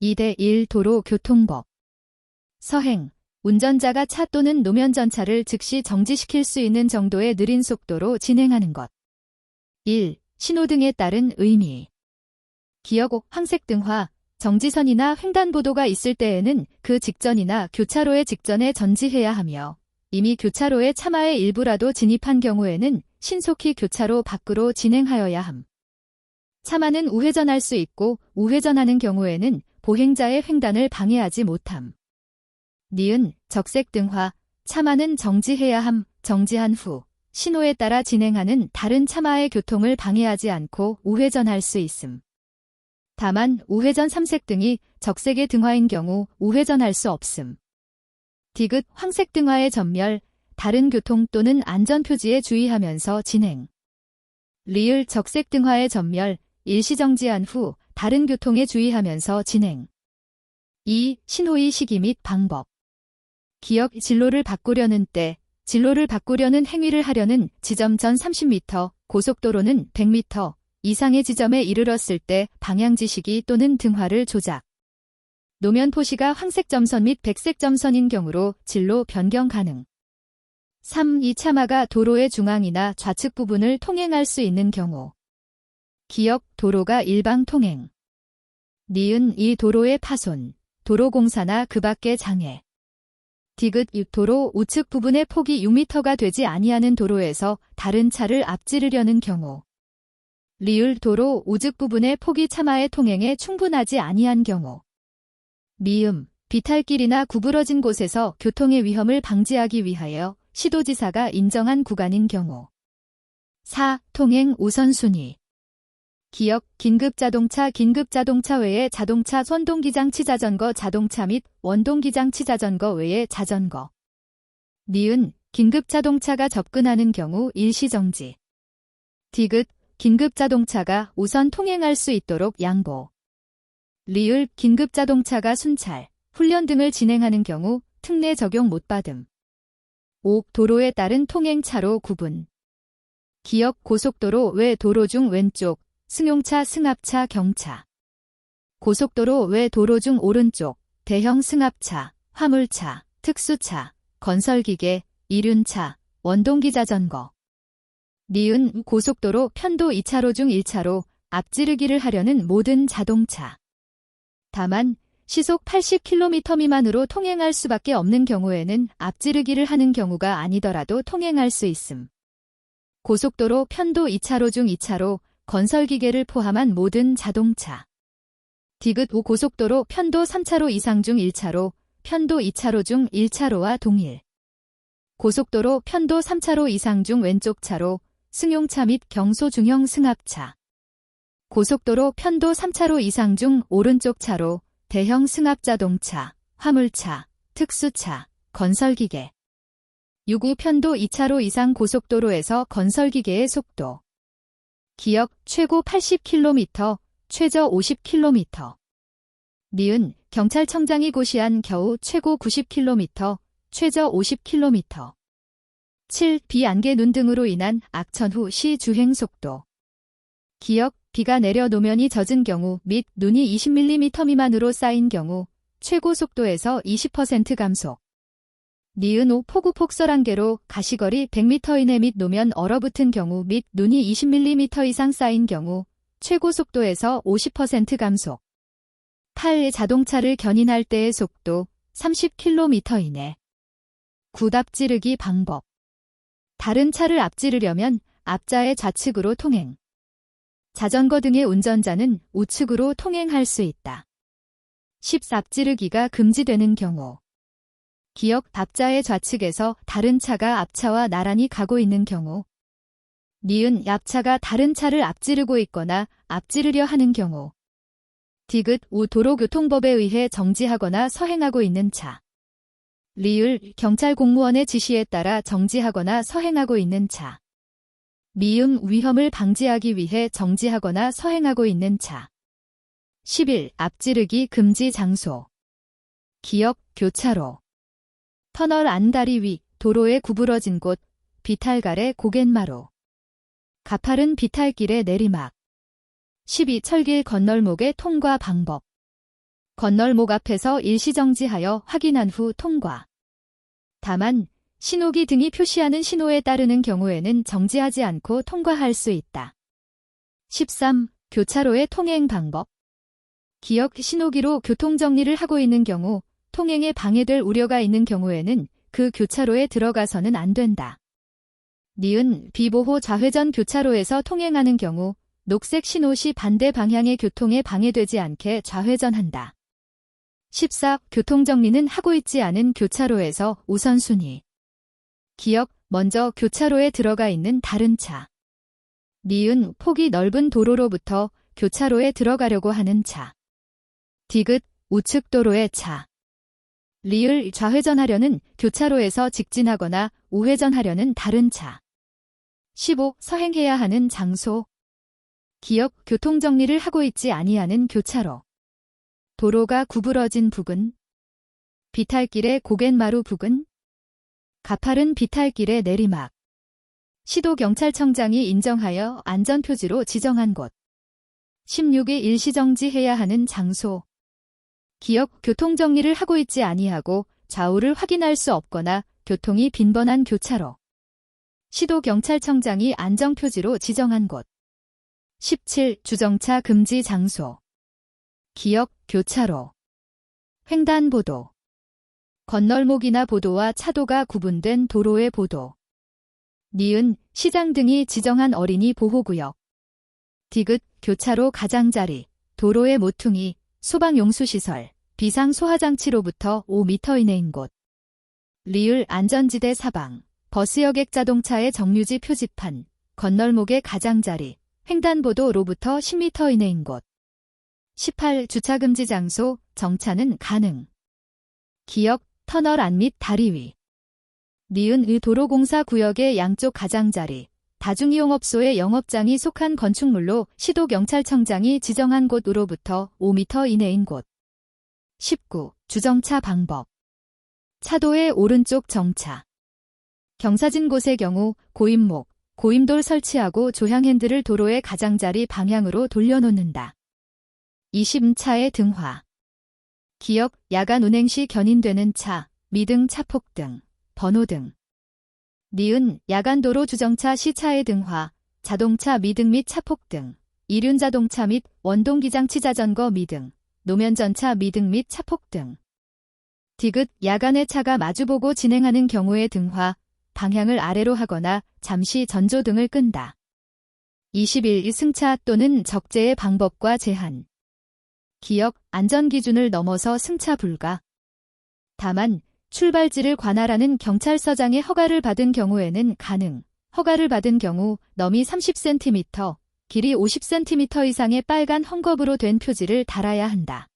2:1 도로교통법. 서행. 운전자가 차 또는 노면 전차를 즉시 정지시킬 수 있는 정도의 느린 속도로 진행하는 것. 1. 신호등에 따른 의미. 기억 5. 황색등화. 정지선이나 횡단보도가 있을 때에는 그 직전이나 교차로의 직전에 전지해야 하며 이미 교차로에 차마의 일부라도 진입한 경우에는 신속히 교차로 밖으로 진행하여야 함. 차마는 우회전할 수 있고 우회전하는 경우에는 보행자의 횡단을 방해하지 못함. 니은 적색등화. 차마는 정지해야 함. 정지한 후 신호에 따라 진행하는 다른 차마의 교통을 방해하지 않고 우회전할 수 있음. 다만 우회전 삼색등이 적색의 등화인 경우 우회전할 수 없음. 디귿 황색등화의 전멸. 다른 교통 또는 안전표지에 주의하면서 진행. 리을 적색등화의 전멸. 일시정지한 후 다른 교통에 주의하면서 진행. 2. 신호의 시기 및 방법. 기억 진로를 바꾸려는 때, 진로를 바꾸려는 행위를 하려는 지점 전 30m, 고속도로는 100m 이상의 지점에 이르렀을 때 방향지시기 또는 등화를 조작. 노면 표시가 황색 점선 및 백색 점선인 경우로 진로 변경 가능. 3. 이 차마가 도로의 중앙이나 좌측 부분을 통행할 수 있는 경우. 기억 도로가 일방 통행. 니은 이 도로의 파손, 도로공사나 그 밖의 장애. 디귿 도로 우측 부분의 폭이 6m가 되지 아니하는 도로에서 다른 차를 앞지르려는 경우. 리을 도로 우측 부분의 폭이 차마의 통행에 충분하지 아니한 경우. 미음 비탈길이나 구부러진 곳에서 교통의 위험을 방지하기 위하여 시도지사가 인정한 구간인 경우. 4. 통행 우선순위. 기억 긴급자동차 외에 자동차 원동기장치 자전거 자동차 및 원동기장치 자전거 외에 자전거. 니은 긴급자동차가 접근하는 경우 일시정지. 디귿 긴급자동차가 우선 통행할 수 있도록 양보. 리을 긴급자동차가 순찰, 훈련 등을 진행하는 경우 특례 적용 못 받음. 5. 도로에 따른 통행차로 구분. 기억 고속도로 외 도로 중 왼쪽, 승용차, 승합차, 경차. 고속도로 외 도로 중 오른쪽, 대형 승합차, 화물차, 특수차, 건설기계, 이륜차, 원동기자전거. 니은 고속도로 편도 2차로 중 1차로 앞지르기를 하려는 모든 자동차. 다만 시속 80km 미만으로 통행할 수밖에 없는 경우에는 앞지르기를 하는 경우가 아니더라도 통행할 수 있음. 고속도로 편도 2차로 중 2차로 건설기계를 포함한 모든 자동차. 디귿 고속도로 편도 3차로 이상 중 1차로, 편도 2차로 중 1차로와 동일. 고속도로 편도 3차로 이상 중 왼쪽 차로, 승용차 및 경소 중형 승합차. 고속도로 편도 3차로 이상 중 오른쪽 차로, 대형 승합자동차, 화물차, 특수차, 건설기계. 6. 편도 2차로 이상 고속도로에서 건설기계의 속도. 기억 최고 80km, 최저 50km. 니은 경찰청장이 고시한 겨우 최고 90km, 최저 50km. 7. 비, 안개, 눈 등으로 인한 악천 후 시 주행속도. 기억 비가 내려 노면이 젖은 경우 및 눈이 20mm 미만으로 쌓인 경우 최고 속도에서 20% 감속. 니은 5. 폭우 폭설안개로 가시거리 100m 이내 및 노면 얼어붙은 경우 및 눈이 20mm 이상 쌓인 경우 최고 속도에서 50% 감속. 8. 자동차를 견인할 때의 속도 30km 이내. 9. 앞지르기 방법. 다른 차를 앞지르려면 앞자의 좌측으로 통행. 자전거 등의 운전자는 우측으로 통행할 수 있다. 10. 앞지르기가 금지되는 경우. 기억 앞자의 좌측에서 다른 차가 앞차와 나란히 가고 있는 경우. 니은 앞차가 다른 차를 앞지르고 있거나 앞지르려 하는 경우. 디귿 도로교통법에 의해 정지하거나 서행하고 있는 차. 리을 경찰 공무원의 지시에 따라 정지하거나 서행하고 있는 차. 미음 위험을 방지하기 위해 정지하거나 서행하고 있는 차. 11. 앞지르기 금지 장소. 기억 교차로. 터널 안 다리 위, 도로에 구부러진 곳, 비탈갈의 고갯마루. 가파른 비탈길의 내리막. 12. 철길 건널목의 통과 방법. 건널목 앞에서 일시정지하여 확인한 후 통과. 다만 신호기 등이 표시하는 신호에 따르는 경우에는 정지하지 않고 통과할 수 있다. 13. 교차로의 통행 방법. 기역 신호기로 교통정리를 하고 있는 경우 통행에 방해될 우려가 있는 경우에는 그 교차로에 들어가서는 안 된다. 니은 비보호 좌회전 교차로에서 통행하는 경우 녹색 신호 시 반대 방향의 교통에 방해되지 않게 좌회전한다. 14. 교통정리는 하고 있지 않은 교차로에서 우선순위. 기역 먼저 교차로에 들어가 있는 다른 차. 니은 폭이 넓은 도로로부터 교차로에 들어가려고 하는 차. 디귿 우측 도로의 차. 리을 좌회전하려는 교차로에서 직진하거나 우회전하려는 다른 차. 15. 서행해야 하는 장소. 기역 교통정리를 하고 있지 아니하는 교차로. 도로가 구부러진 부근. 비탈길의 고갯마루 부근. 가파른 비탈길의 내리막. 시도경찰청장이 인정하여 안전표지로 지정한 곳. 16일 일시정지해야 하는 장소. 기역 교통정리를 하고 있지 아니하고 좌우를 확인할 수 없거나 교통이 빈번한 교차로. 시도경찰청장이 안정표지로 지정한 곳. 17. 주정차 금지 장소. 기역 교차로. 횡단보도. 건널목이나 보도와 차도가 구분된 도로의 보도. 니은 시장 등이 지정한 어린이 보호구역. 디귿 교차로 가장자리, 도로의 모퉁이, 소방용수시설, 비상소화장치로부터 5m 이내인 곳. 리을 안전지대 사방, 버스여객 자동차의 정류지 표지판, 건널목의 가장자리, 횡단보도로부터 10m 이내인 곳. 18. 주차금지 장소, 정차는 가능. 기역 터널 안 및 다리 위. 니은 도로공사 구역의 양쪽 가장자리, 다중이용업소의 영업장이 속한 건축물로 시도경찰청장이 지정한 곳으로부터 5m 이내인 곳. 19. 주정차 방법. 차도의 오른쪽 정차. 경사진 곳의 경우 고임목, 고임돌 설치하고 조향 핸들을 도로의 가장자리 방향으로 돌려놓는다. 20. 차의 등화. 기역 야간 운행 시 견인되는 차, 미등 차폭등, 번호등. 니은 야간도로 주정차 시 차의 등화, 자동차 미등 및 차폭등, 이륜자동차 및 원동기장치 자전거 미등, 노면전차 미등 및 차폭등. 디귿 야간에 차가 마주보고 진행하는 경우의 등화, 방향을 아래로 하거나 잠시 전조등을 끈다. 21. 승차 또는 적재의 방법과 제한. 기역 안전기준을 넘어서 승차 불가. 다만 출발지를 관할하는 경찰서장의 허가를 받은 경우에는 가능. 허가를 받은 경우 너미 30cm, 길이 50cm 이상의 빨간 헝겊으로 된 표지를 달아야 한다.